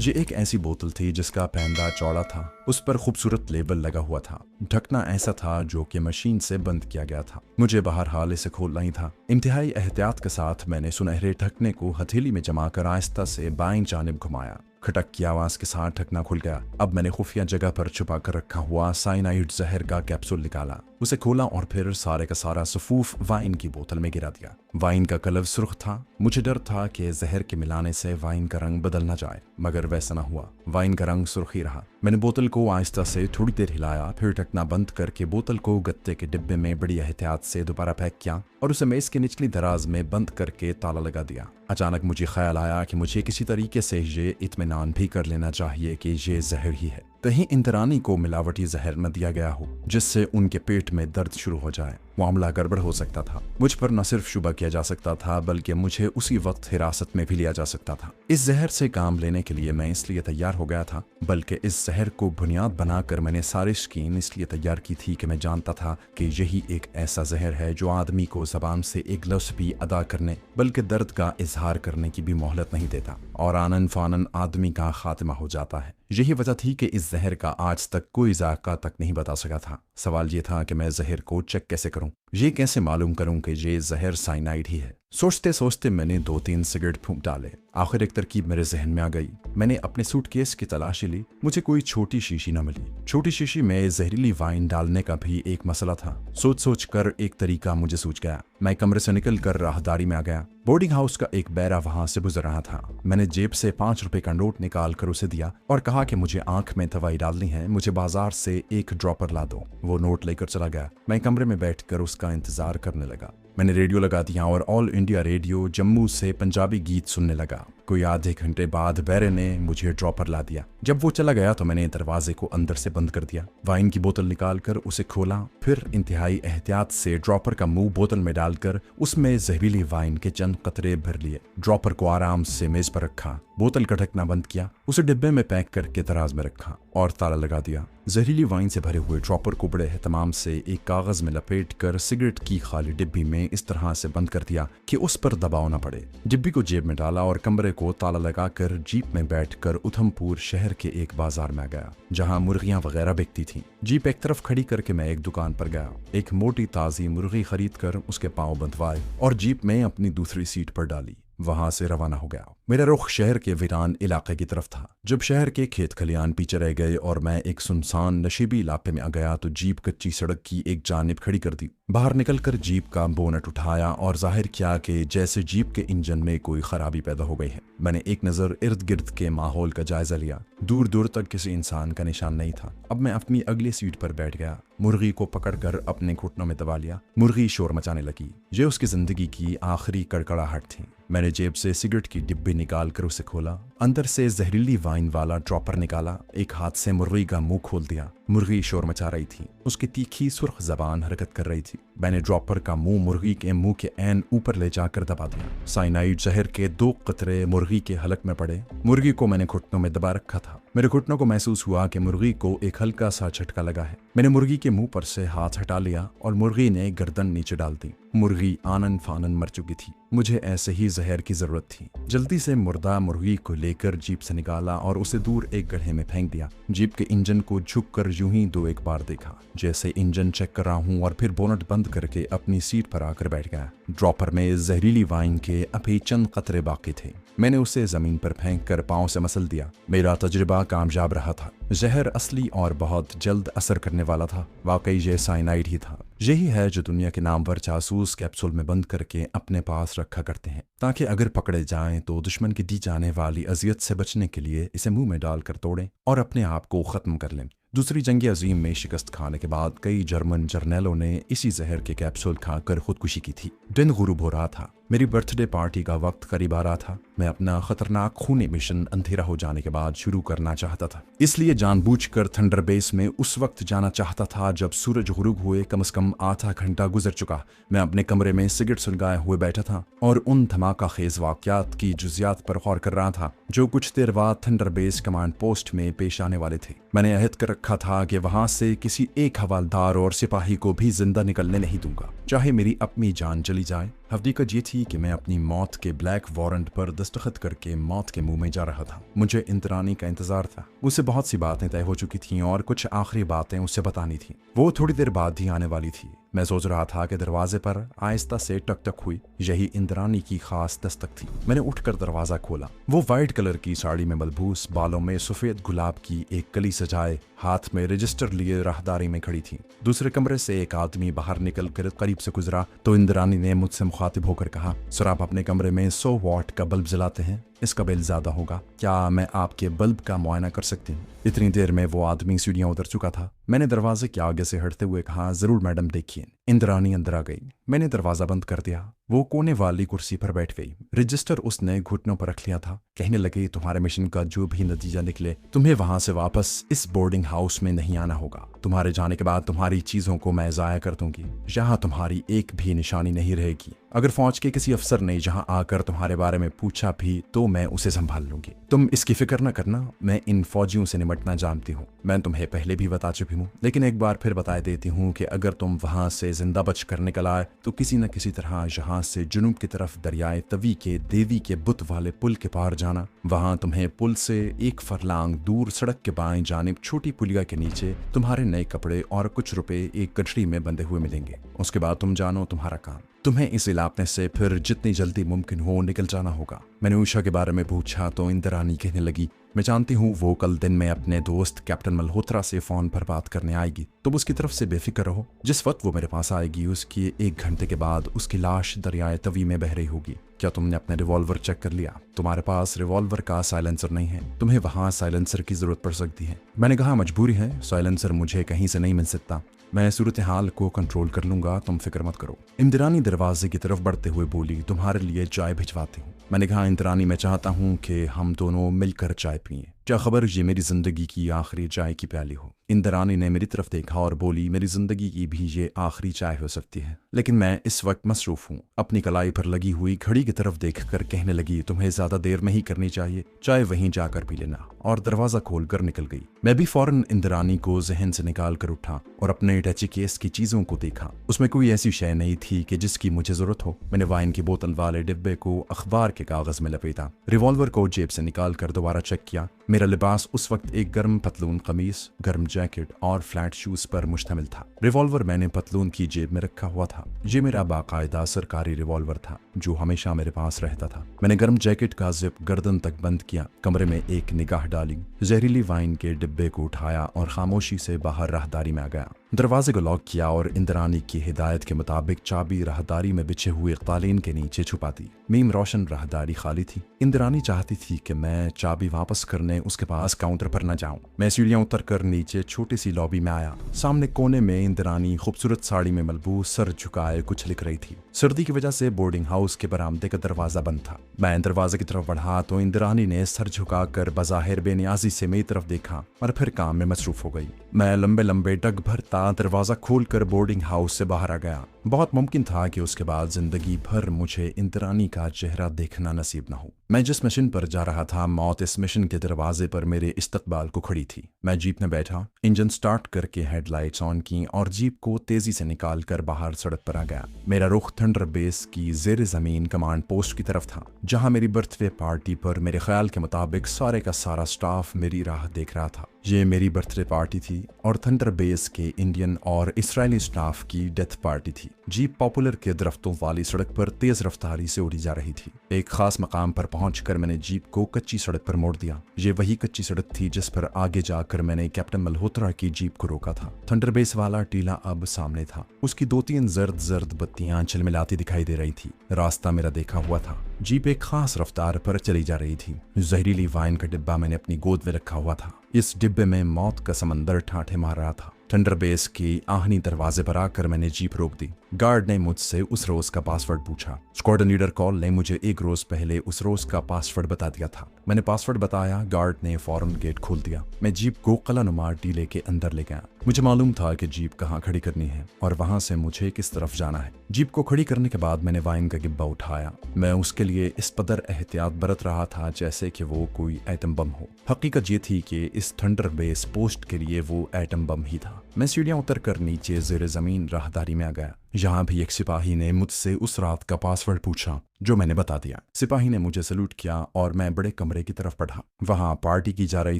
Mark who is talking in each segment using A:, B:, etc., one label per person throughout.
A: ये एक ऐसी बोतल थी जिसका पैंदा चौड़ा था, उस पर खूबसूरत लेबल लगा हुआ था। ढकना ऐसा था जो कि मशीन से बंद किया गया था। मुझे बहरहाल इसे खोलना ही था। इंतहाई एहतियात के साथ मैंने सुनहरे ढकने को हथेली में जमा कर आहिस्ता से बाईं जानिब घुमाया। खटक की आवाज के साथ ढकना खुल गया। अब मैंने खुफिया जगह पर छुपा कर रखा हुआ साइनाइड जहर का कैप्सूल निकाला, उसे खोला और फिर सारे का सारा सफूफ वाइन की बोतल में गिरा दिया। वाइन का कलर सुर्ख था। मुझे डर था कि जहर के मिलाने से वाइन का रंग बदल न जाए, मगर वैसा न हुआ। वाइन का रंग सुर्ख ही रहा। मैंने बोतल को आहिस्ता से थोड़ी देर हिलाया, फिर ढकना बंद करके बोतल को गत्ते के डिब्बे में बड़ी एहतियात से दोबारा पैक किया और उसे मेज के निचली दराज में बंद करके ताला लगा दिया। अचानक मुझे ख्याल आया कि मुझे किसी तरीके से ये इत्मीनान भी कर लेना चाहिए कि ये जहर ही है। कहीं इंतरानी को मिलावटी जहर न दिया गया हो जिससे उनके पेट में दर्द शुरू हो जाए। मामला गड़बड़ हो सकता था। मुझ पर न सिर्फ शुबा किया जा सकता था बल्कि मुझे उसी वक्त हिरासत में भी लिया जा सकता था। इस जहर से काम लेने के लिए मैं इसलिए तैयार हो गया था, बल्कि इस जहर को बुनियाद बनाकर मैंने सारी स्कीम इसलिए तैयार की थी कि मैं जानता था कि यही एक ऐसा जहर है जो आदमी को जबान से एक लफ्ज़ भी अदा करने बल्कि दर्द का इजहार करने की भी मोहलत नहीं देता और आनन फानन आदमी का खात्मा हो जाता है। यही वजह थी कि इस जहर का आज तक कोई जायका तक नहीं बता सका था। सवाल ये था कि मैं जहर को चेक कैसे करूं, ये कैसे मालूम करूं कि ये जहर साइनाइड ही है। सोचते सोचते मैंने 2-3 सिगरेट फूंक डाले। आखिर एक तरकीब मेरे जहन में आ गई। मैंने अपने सूटकेस की तलाशी ली। मुझे कोई छोटी शीशी न मिली। छोटी शीशी में जहरीली वाइन डालने का भी एक मसला था। सोच सोच कर एक तरीका मुझे सूझ गया। मैं कमरे से निकल कर राहदारी में आ गया। बोर्डिंग हाउस का एक बैरा वहां से गुजर रहा था। मैंने जेब से 5 रुपए का नोट निकाल कर उसे दिया और कहा कि मुझे आंख में दवाई डालनी है, मुझे बाजार से एक ड्रॉपर ला दो। वो नोट लेकर चला गया। मैं कमरे में बैठकर उसका इंतजार करने लगा। मैंने रेडियो लगा दिया और ऑल इंडिया रेडियो जम्मू से पंजाबी गीत सुनने लगा। कोई आधे घंटे बाद बैरे ने मुझे ड्रॉपर ला दिया। जब वो चला गया तो मैंने दरवाजे को अंदर से बंद कर दिया। वाइन की बोतल निकालकर उसे खोला, फिर इंतहाई एहतियात से ड्रॉपर का मुंह बोतल में डालकर उसमें जहरीली वाइन के चंद कतरे भर लिए। ड्रॉपर को आराम से मेज पर रखा, बोतल का ढकना बंद किया, उसे डिब्बे में पैक करके दराज में रखा और ताला लगा दिया। जहरीली वाइन से भरे हुए ड्रॉपर को बड़े एहतमाम से एक कागज में लपेट कर सिगरेट की खाली डिब्बी में इस तरह से बंद कर दिया कि उस पर दबाव न पड़े। डिब्बी को जेब में डाला और कमरे को ताला लगाकर जीप में बैठकर उधमपुर शहर के एक बाजार में गया जहां मुर्गियां वगैरह बिकती थीं। जीप एक तरफ खड़ी करके मैं एक दुकान पर गया। एक मोटी ताजी मुर्गी खरीद कर उसके पांव बंधवाए और जीप में अपनी दूसरी सीट पर डाली। वहां से रवाना हो गया। मेरा रुख शहर के वीरान इलाके की तरफ था। जब शहर के खेत खलियान पीछे रह गए और मैं एक सुनसान नशीबी इलाके में आ गया तो जीप कच्ची सड़क की एक जानिब खड़ी कर दी। बाहर निकलकर जीप का बोनट उठाया और जाहिर किया कि जैसे जीप के इंजन में कोई खराबी पैदा हो गई है। मैंने एक नजर इर्द गिर्द के माहौल का जायजा लिया। दूर दूर तक किसी इंसान का निशान नहीं था। अब मैं अपनी अगली सीट पर बैठ गया। मुर्गी को पकड़कर अपने घुटनों में दबा लिया। मुर्गी शोर मचाने लगी। ये उसकी जिंदगी की आखिरी कड़कड़ाहट थी। मैंने जेब से सिगरेट की डिब्बी निकाल कर उसे खोला, अंदर से जहरीली वाइन वाला ड्रॉपर निकाला, एक हाथ से मुर्गी का मुंह खोल दिया। मुर्गी शोर मचा रही थी। उसकी तीखी सुर्ख जबान हरकत कर रही थी। मैंने ड्रॉपर का मुंह मुर्गी के मुंह के ऐन ऊपर ले जाकर दबा दिया। साइनाइड जहर के 2 कतरे मुर्गी के हलक में पड़े। मुर्गी को मैंने घुटनों में दबा रखा था। मेरे घुटनों को महसूस हुआ कि मुर्गी को एक हल्का सा झटका लगा है। मैंने मुर्गी के मुंह पर से हाथ हटा लिया और मुर्गी ने गर्दन नीचे डाल दी। मुर्गी आनन फानन मर चुकी थी। मुझे ऐसे ही जहर की जरूरत थी। जल्दी से मुर्दा मुर्गी को लेकर जीप से निकाला और उसे दूर एक गड्ढे में फेंक दिया। जीप के इंजन को झुककर यूं ही 2-1 बार देखा, जैसे इंजन चेक कर रहा हूं, और फिर बोनट बंद करके अपनी सीट पर आकर बैठ गया। ड्रॉपर में जहरीली वाइन के अभी चंद कतरे बाकी थे। मैंने उसे जमीन पर फेंक कर पांव से मसल दिया। मेरा तजुर्बा कामयाब रहा था। जहर असली और बहुत जल्द असर करने वाला था। वाकई ये साइनाइड ही था। यही है जो दुनिया के नामवर जासूस कैप्सूल में बंद करके अपने पास रखा करते हैं, ताकि अगर पकड़े जाएं तो दुश्मन की दी जाने वाली अजियत से बचने के लिए इसे मुंह में डालकर तोड़ें और अपने आप को खत्म कर लें। दूसरी जंग अजीम में शिकस्त खाने के बाद कई जर्मन जर्नैलों ने इसी जहर के कैप्सूल खाकर खुदकुशी की थी। दिन गुरूब हो रहा था। मेरी बर्थडे पार्टी का वक्त करीब आ रहा था। मैं अपना खतरनाक खूनी मिशन अंधेरा हो जाने के बाद शुरू करना चाहता था, इसलिए जानबूझकर थंडर बेस में उस वक्त जाना चाहता था जब सूरज गुरूब हुए कम से कम आधा घंटा गुजर चुका। मैं अपने कमरे में सिगरेट सुलगाए हुए बैठा था और उन धमाका खेज वाकयात की जुजियात पर गौर कर रहा था जो कुछ देर बाद थंडर बेस कमांड पोस्ट में पेश आने वाले थे। मैंने अहद कर रखा था कि वहां से किसी एक हवालदार और सिपाही को भी जिंदा निकलने नहीं दूंगा, चाहे मेरी अपनी जान चली जाए। हकीकत ये थी कि मैं अपनी मौत के ब्लैक वारंट पर दस्तखत करके मौत के मुंह में जा रहा था। मुझे इंद्रानी का इंतजार था। उससे बहुत सी बातें तय हो चुकी थीं और कुछ आखिरी बातें उससे बतानी थीं। वो थोड़ी देर बाद ही आने वाली थी। मैं सोच रहा था कि दरवाजे पर आहिस्ता से टक टक हुई। यही इंद्रानी की खास दस्तक थी। मैंने उठकर दरवाजा खोला। वो वाइट कलर की साड़ी में मलबूस, बालों में सफेद गुलाब की एक कली सजाए, हाथ में रजिस्टर लिए राहदारी में खड़ी थी। दूसरे कमरे से एक आदमी बाहर निकल कर करीब से गुजरा तो इंद्रानी ने मुझसे मुखातिब होकर कहा, सर आप अपने कमरे में 100 वॉट का बल्ब जलाते हैं, इसका बिल ज्यादा होगा, क्या मैं आपके बल्ब का मुआयना कर सकती हूँ? इतनी देर में वो आदमी सीढ़ियां उतर चुका था। मैंने दरवाजे के आगे से हटते हुए कहा, जरूर मैडम देखिए। इंद्रानी अंदर आ गई। मैंने दरवाजा बंद कर दिया। वो कोने वाली कुर्सी पर बैठ गई। रजिस्टर उसने घुटनों पर रख लिया था। कहने लगी, तुम्हारे मिशन का जो भी नतीजा निकले, तुम्हें वहां से वापस इस बोर्डिंग हाउस में नहीं आना होगा। तुम्हारे जाने के बाद तुम्हारी चीजों को मैं जाया कर दूंगी। यहाँ तुम्हारी एक भी निशानी नहीं रहेगी। अगर फौज के किसी अफसर ने जहाँ आकर तुम्हारे बारे में पूछा भी तो मैं उसे संभाल लूंगी। तुम इसकी फिक्र न करना, मैं इन फौजियों से निपटना जानती हूँ। मैं तुम्हें पहले भी बता चुकी हूँ, लेकिन एक बार फिर बता देती हूँ कि अगर तुम वहां से जिंदा बच कर निकल आए तो किसी न किसी तरह यहाँ से जुनूब की तरफ दरियाए तवी के देवी के बुत वाले पुल के पार जाना। वहां तुम्हें पुल से एक फरलांग दूर सड़क के बाएं जानिब छोटी पुलिया के नीचे तुम्हारे नए कपड़े और कुछ रुपए एक गठरी में बंधे हुए मिलेंगे। उसके बाद तुम जानो तुम्हारा काम। तुम्हें इस इलाके से फिर जितनी जल्दी मुमकिन हो निकल जाना होगा। मैंने उषा के बारे में पूछा तो इंद्रानी कहने लगी, मैं जानती हूँ वो कल दिन में अपने दोस्त कैप्टन मल्होत्रा से फोन पर बात करने आएगी, तुम उसकी तरफ से बेफिक्र रहो। जिस वक्त वो मेरे पास आएगी उसकी 1 घंटे के बाद उसकी लाश दरियाए तवी में बह रही होगी। क्या तुमने अपने रिवॉल्वर चेक कर लिया? तुम्हारे पास रिवॉल्वर का साइलेंसर नहीं है, तुम्हें वहां साइलेंसर की जरूरत पड़ सकती है। मैंने कहा, मजबूरी है, साइलेंसर मुझे कहीं से नहीं मिल सकता, मैं सूरत हाल को कंट्रोल कर लूंगा, तुम फिक्र मत करो। इंद्रानी दरवाजे की तरफ बढ़ते हुए बोली, तुम्हारे लिए चाय भिजवाती हूँ। मैंने कहा, इंद्रानी मैं चाहता हूँ कि हम दोनों मिलकर चाय पिए, क्या खबर ये मेरी जिंदगी की आखिरी चाय की प्याली हो। इंद्रानी ने मेरी तरफ देखा और बोली, मेरी जिंदगी की भी ये आखिरी चाय हो सकती है, लेकिन मैं इस वक्त मसरूफ हूँ। अपनी कलाई पर लगी हुई घड़ी की तरफ देखकर कहने लगी, तुम्हें ज्यादा देर नहीं करनी चाहिए, चाय वहीं जाकर पी लेना, और दरवाजा खोलकर निकल गई। मैं भी फौरन इंद्रानी को जहन से निकाल कर उठा और अपने टैची केस की चीजों को देखा। उसमें कोई ऐसी शय नहीं थी कि जिसकी मुझे जरूरत हो। मैंने वाइन की बोतल वाले डिब्बे को अखबार के कागज में लपेटा, रिवॉल्वर को जेब से निकाल कर दोबारा चेक किया। मेरा लिबास उस वक्त एक गर्म पतलून कमीज, गर्म जैकेट और फ्लैट शूज पर मुश्तमिल था। रिवॉल्वर मैंने पतलून की जेब में रखा हुआ था। ये मेरा बाकायदा सरकारी रिवॉल्वर था जो हमेशा मेरे पास रहता था। मैंने गर्म जैकेट का जिप गर्दन तक बंद किया, कमरे में एक निगाह डाली, जहरीली वाइन के डिब्बे को उठाया और खामोशी से बाहर राहदारी में आ गया। दरवाजे को लॉक किया और इंद्रानी की हिदायत के मुताबिक चाबी राहदारी में बिछे हुए कालीन के नीचे छुपा दी। मीम रोशन राहदारी खाली थी। इंद्रानी चाहती थी कि मैं चाबी वापस करने उसके पास काउंटर पर न जाऊं। मैं सीढ़ियां उतर कर नीचे छोटी सी लॉबी में आया। सामने कोने में इंद्रानी खूबसूरत साड़ी में मलबूस सर झुकाए कुछ लिख रही थी। सर्दी की वजह से बोर्डिंग हाउस के बरामदे का दरवाजा बंद था। मैं दरवाजे की तरफ बढ़ा तो इंद्रानी ने सर झुकाकर बज़ाहिर बेनियाजी से मेरी तरफ देखा और फिर काम में मसरूफ हो गई। मैं लंबे लंबे डग भरता दरवाजा खोलकर बोर्डिंग हाउस से बाहर आ गया। बहुत मुमकिन था कि उसके बाद जिंदगी भर मुझे इंद्रानी का चेहरा देखना नसीब न हो। मैं जिस मिशन पर जा रहा था, मौत इस मिशन के दरवाजे पर मेरे इस्तकबाल को खड़ी थी। मैं जीप में बैठा, इंजन स्टार्ट करके हेडलाइट्स ऑन की और जीप को तेजी से निकाल कर बाहर सड़क पर आ गया। मेरा रुख थंडर बेस की जेर जमीन कमांड पोस्ट की तरफ था, जहां मेरी बर्थडे पार्टी पर मेरे ख्याल के मुताबिक सारे का सारा स्टाफ मेरी राह देख रहा था। ये मेरी बर्थडे पार्टी थी और थंडर बेस के इंडियन और इस्राएली स्टाफ की डेथ पार्टी थी। जीप पॉपुलर के दरख्तों वाली सड़क पर तेज रफ्तारी से उड़ी जा रही थी। एक खास मकाम पर पहुंचकर मैंने जीप को कच्ची सड़क पर मोड़ दिया। ये वही कच्ची सड़क थी जिस पर आगे जाकर मैंने कैप्टन मल्होत्रा की जीप को रोका था। थंडर बेस वाला टीला अब सामने था। उसकी 2-3 जर्द जर्द बत्तियां झिलमिलाती दिखाई दे रही थी। रास्ता मेरा देखा हुआ था। जीप एक खास रफ्तार पर चली जा रही थी। जहरीली वाइन का डिब्बा मैंने अपनी गोद में रखा हुआ था। इस डिब्बे में मौत का समंदर ठाठे मार रहा था। थंडर बेस की आहनी दरवाजे पर आकर मैंने जीप रोक दी। गार्ड ने मुझसे उस रोज का पासवर्ड पूछा। स्क्वाड्रन लीडर कॉल ने मुझे 1 रोज पहले उस रोज का पासवर्ड बता दिया था। मैंने पासवर्ड बताया। गार्ड ने फौरन गेट खोल दिया। मैं जीप को कलानुमा टीले के अंदर ले गया। मुझे मालूम था कि जीप कहाँ खड़ी करनी है और वहां से मुझे किस तरफ जाना है। जीप को खड़ी करने के बाद मैंने वाइन का डिब्बा उठाया। मैं उसके लिए इस कदर एहतियात बरत रहा था जैसे कि वो कोई एटम बम हो। हकीकत ये थी कि इस थंडर बेस पोस्ट के लिए वो एटम बम ही था। मैं सीढ़ियां उतरकर नीचे जेर जमीन राहदारी में आ गया। यहाँ भी एक सिपाही ने मुझसे उस रात का पासवर्ड पूछा, जो मैंने बता दिया। सिपाही ने मुझे सलूट किया और मैं बड़े कमरे की तरफ बढ़ा। वहां पार्टी की जा रही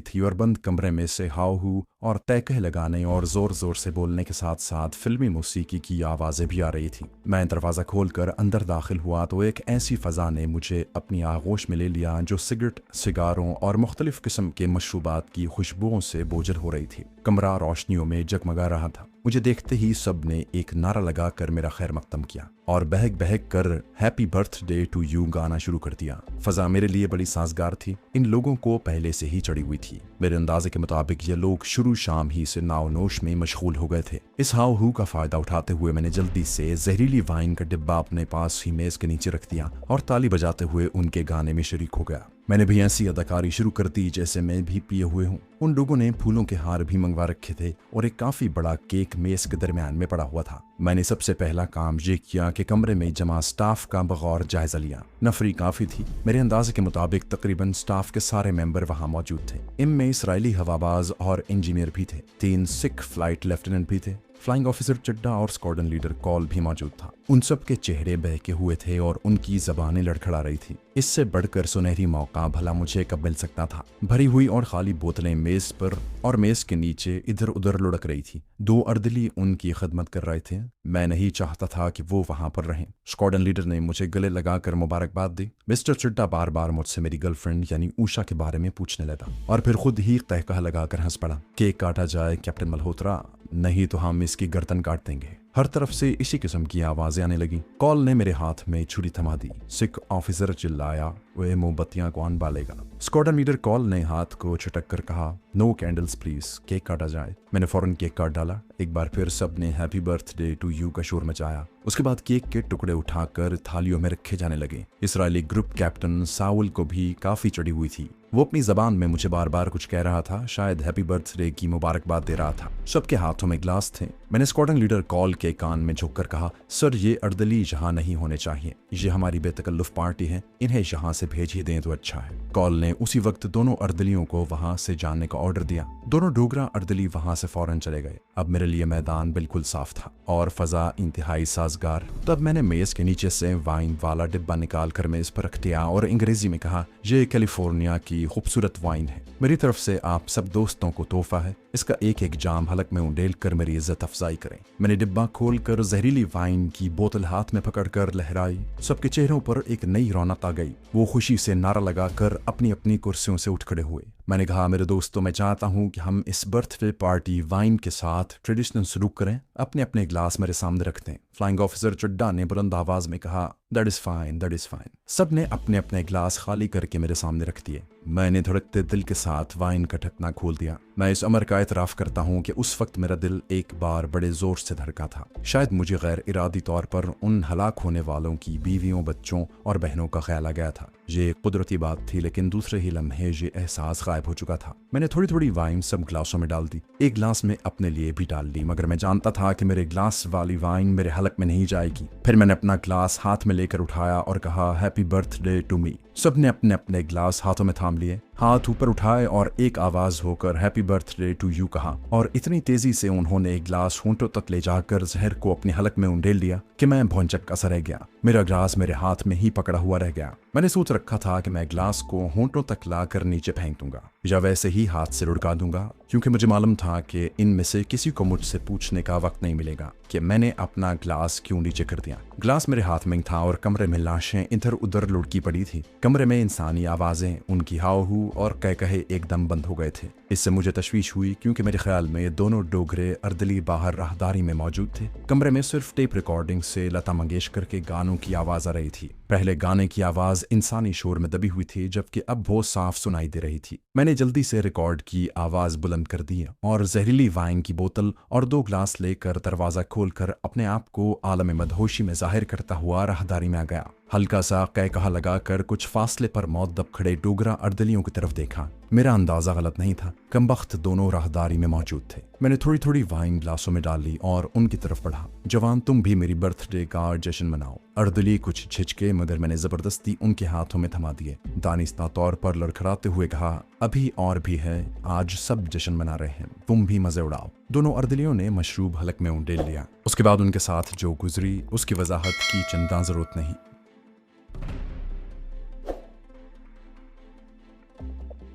A: थी और बंद कमरे में से हाउ हू और तहकह लगाने और जोर जोर से बोलने के साथ साथ फिल्मी मौसीकी की आवाजें भी आ रही थी। मैं दरवाजा खोलकर अंदर दाखिल हुआ तो एक ऐसी फजा ने मुझे अपनी आगोश में ले लिया जो सिगरेट, सिगारों और मुख्तलिफ किस्म के मशरूबात की खुशबुओं से बोझल हो रही थी। कमरा रोशनियों में जगमगा रहा था। मुझे देखते ही सब ने एक नारा लगाकर मेरा खैर मकदम किया और बहक बहक कर हैप्पी बर्थडे टू यू गाना शुरू कर दिया। फजा मेरे लिए बड़ी साजगार थी। इन लोगों को पहले से ही चढ़ी हुई थी। मेरे अंदाजे के मुताबिक ये लोग शुरू शाम ही से नाव-नोश में मशगूल हो गए थे। इस हाउ हू का फायदा उठाते हुए मैंने जल्दी से जहरीली वाइन का डिब्बा अपने पास ही मेज के नीचे रख दिया और ताली बजाते हुए उनके गाने में शरीक हो गया। मैंने भी ऐसी अदाकारी शुरू कर दी जैसे मैं भी पिए हुए हूँ। उन लोगों ने फूलों के हार भी मंगवा रखे थे और एक काफी बड़ा केक मेज के दरमियान में पड़ा हुआ था। मैंने सबसे पहला काम ये किया कि कमरे में जमा स्टाफ का बगौर जायजा लिया। नफरी काफी थी। मेरे अंदाजे के मुताबिक तकरीबन स्टाफ के सारे मेंबर वहां मौजूद थे। इनमें इसराइली हवाबाज और इंजीनियर भी थे। 3 सिख फ्लाइट लेफ्टिनेंट भी थे। फ्लाइंग ऑफिसर चड्डा और स्क्वाड्रन लीडर कॉल भी मौजूद था। उन सब के चेहरे बहके हुए थे और उनकी जबानें लड़खड़ा रही थी। इससे बढ़कर सुनहरी मौका भला मुझे कब मिल सकता था। भरी हुई और खाली बोतलें मेज पर और मेज के नीचे इधर उधर लुढ़क रही थी। 2 अर्दली उनकी खिदमत कर रहे थे। मैं नहीं चाहता था कि वो वहां पर रहें। स्क्वाड्रन लीडर ने मुझे गले लगाकर मुबारकबाद दी। मिस्टर चड्डा बार बार मुझसे मेरी गर्लफ्रेंड यानी ऊषा के बारे में पूछने लगा और फिर खुद ही तहकह लगाकर हंस पड़ा। केक काटा जाए कैप्टन मल्होत्रा, नहीं तो हम इसकी गर्दन काट देंगे। हर तरफ से इसी किस्म की आवाजें आने लगी। कॉल ने मेरे हाथ में छुरी थमा दी। सिख ऑफिसर चिल्लाया, वे मोमबत्तियां कौन बालेगा। स्क्वाड्रन लीडर कॉल ने हाथ को छटक कर कहा, नो कैंडल्स प्लीज, केक काटा जाए। मैंने फौरन केक काट डाला। एक बार फिर सब ने हैप्पी बर्थडे टू यू का शोर मचाया। उसके बाद केक के टुकड़े उठाकर थालियों में रखे जाने लगे। इसराइली ग्रुप कैप्टन साउल को भी काफी चढ़ी हुई थी। वो अपनी जबान में मुझे बार बार कुछ कह रहा था, शायद हैप्पी बर्थडे की मुबारकबाद दे रहा था। सबके हाथों में ग्लास थे। मैंने स्क्वाड्रन लीडर कॉल के कान में झुककर कहा, सर ये अर्दली यहाँ नहीं होने चाहिए। ये हमारी बेतकल्लुफ पार्टी है, इन्हें यहाँ से भेज ही दें तो अच्छा है। कॉल ने उसी वक्त दोनों अर्दलियों को वहां से जाने का ऑर्डर दिया। दोनों डोगरा अर्दली वहां से फौरन चले गए। अब मेरे लिए मैदान बिल्कुल साफ था और फजा इंतहाई साजगार। तब मैंने मेज के नीचे से वाइन वाला डिब्बा निकाल कर मेज पर रख दिया और अंग्रेजी में कहा, ये कैलिफोर्निया की खूबसूरत वाइन है, मेरी तरफ से आप सब दोस्तों को तोहफा है। इसका एक एक जाम हलक में उंडेल कर मेरी इज्जत अफजाई करें। मैंने डिब्बा खोलकर जहरीली वाइन की बोतल हाथ में पकड़कर लहराई। सबके चेहरों पर एक नई रौनक आ गई। वो खुशी से नारा लगाकर अपनी अपनी कुर्सियों से उठ खड़े हुए। मैंने कहा, मेरे दोस्तों, मैं चाहता हूं कि हम इस बर्थडे पार्टी वाइन के साथ ट्रेडिशनल सलूक करें। अपने अपने ग्लास मेरे सामने रख दें। फ्लाइंग ऑफिसर चड्डा ने बुलंद आवाज में कहा, that is fine, that is fine. सब ने अपने अपने ग्लास खाली करके मेरे सामने रख दिए। मैंने धड़कते दिल के साथ वाइन का ढक्कना खोल दिया। मैं इस अमर का एतराफ करता हूँ कि उस वक्त मेरा दिल एक बार बड़े जोर से धड़का था। शायद मुझे गैर इरादी तौर पर उन हलाक होने वालों की बीवियों, बच्चों और बहनों का ख्याल आ गया था। ये कुदरती बात थी, लेकिन दूसरे ही लम्हे ये एहसास गायब हो चुका था। मैंने थोड़ी थोड़ी वाइन सब ग्लासों में डाल दी। एक ग्लास में अपने लिए भी डाल ली, मगर मैं जानता था कि मेरे ग्लास वाली वाइन मेरे हलक में नहीं जाएगी। फिर मैंने अपना ग्लास हाथ में लेकर उठाया और कहा, हैप्पी बर्थडे टू मी। सब ने अपने अपने ग्लास हाथों में थाम लिए, हाथ ऊपर उठाए और एक आवाज होकर हैप्पी बर्थडे टू यू कहा। और इतनी तेजी से उन्होंने एक ग्लास होंठों तक ले जाकर जहर को अपने हलक में उंडेल दिया कि मैं भौंचक्का सा रह गया। मेरा ग्लास मेरे हाथ में ही पकड़ा हुआ रह गया। मैंने सोच रखा था कि मैं ग्लास को होंठों तक लाकर नीचे फेंक दूंगा या वैसे ही हाथ से लुढ़का दूंगा, क्योंकि मुझे मालूम था कि इनमें से किसी को मुझसे पूछने का वक्त नहीं मिलेगा कि मैंने अपना ग्लास क्यों नीचे कर दिया। ग्लास मेरे हाथ में था और कमरे में लाशें इधर उधर लुढ़की पड़ी थी। कमरे में इंसानी आवाजें, उनकी हाव हू और कह कहे एकदम बंद हो गए थे। इससे मुझे तशवीश हुई, क्योंकि मेरे ख्याल में ये दोनों डोगरे अर्दली बाहर राहदारी में मौजूद थे। कमरे में सिर्फ टेप रिकॉर्डिंग से लता मंगेशकर के गानों की आवाज आ रही थी। पहले गाने की आवाज इंसानी शोर में दबी हुई थी, जबकि अब वो साफ सुनाई दे रही थी। मैंने जल्दी से रिकॉर्ड की आवाज बुलंद कर दी और जहरीली वाइन की बोतल और 2 ग्लास लेकर दरवाजा खोलकर अपने आप को आलम मदहोशी में जाहिर करता हुआ राहदारी में आ गया। हल्का सा कहकहा लगाकर कुछ फासले पर मौत दब खड़े डोगरा अर्दलियों की तरफ देखा। मेरा अंदाजा गलत नहीं था। कमबख्त दोनों राहदारी में मौजूद थे। मैंने थोड़ी थोड़ी वाइन ग्लासों में डाली और उनकी तरफ बढ़ा। जवान, तुम भी मेरी बर्थडे का जश्न मनाओ। अर्दली कुछ झिझके मगर मैंने जबरदस्ती उनके हाथों में थमा दिए। दानिस्ता तौर पर लड़खड़ाते हुए कहा, अभी और भी है, आज सब जश्न मना रहे हैं, तुम भी मजे उड़ाओ। दोनों अर्दलियों ने मशरूब हलक में उंडेल लिया। उसके बाद उनके साथ जो गुजरी उसकी वजाहत की चिंता जरूरत नहीं।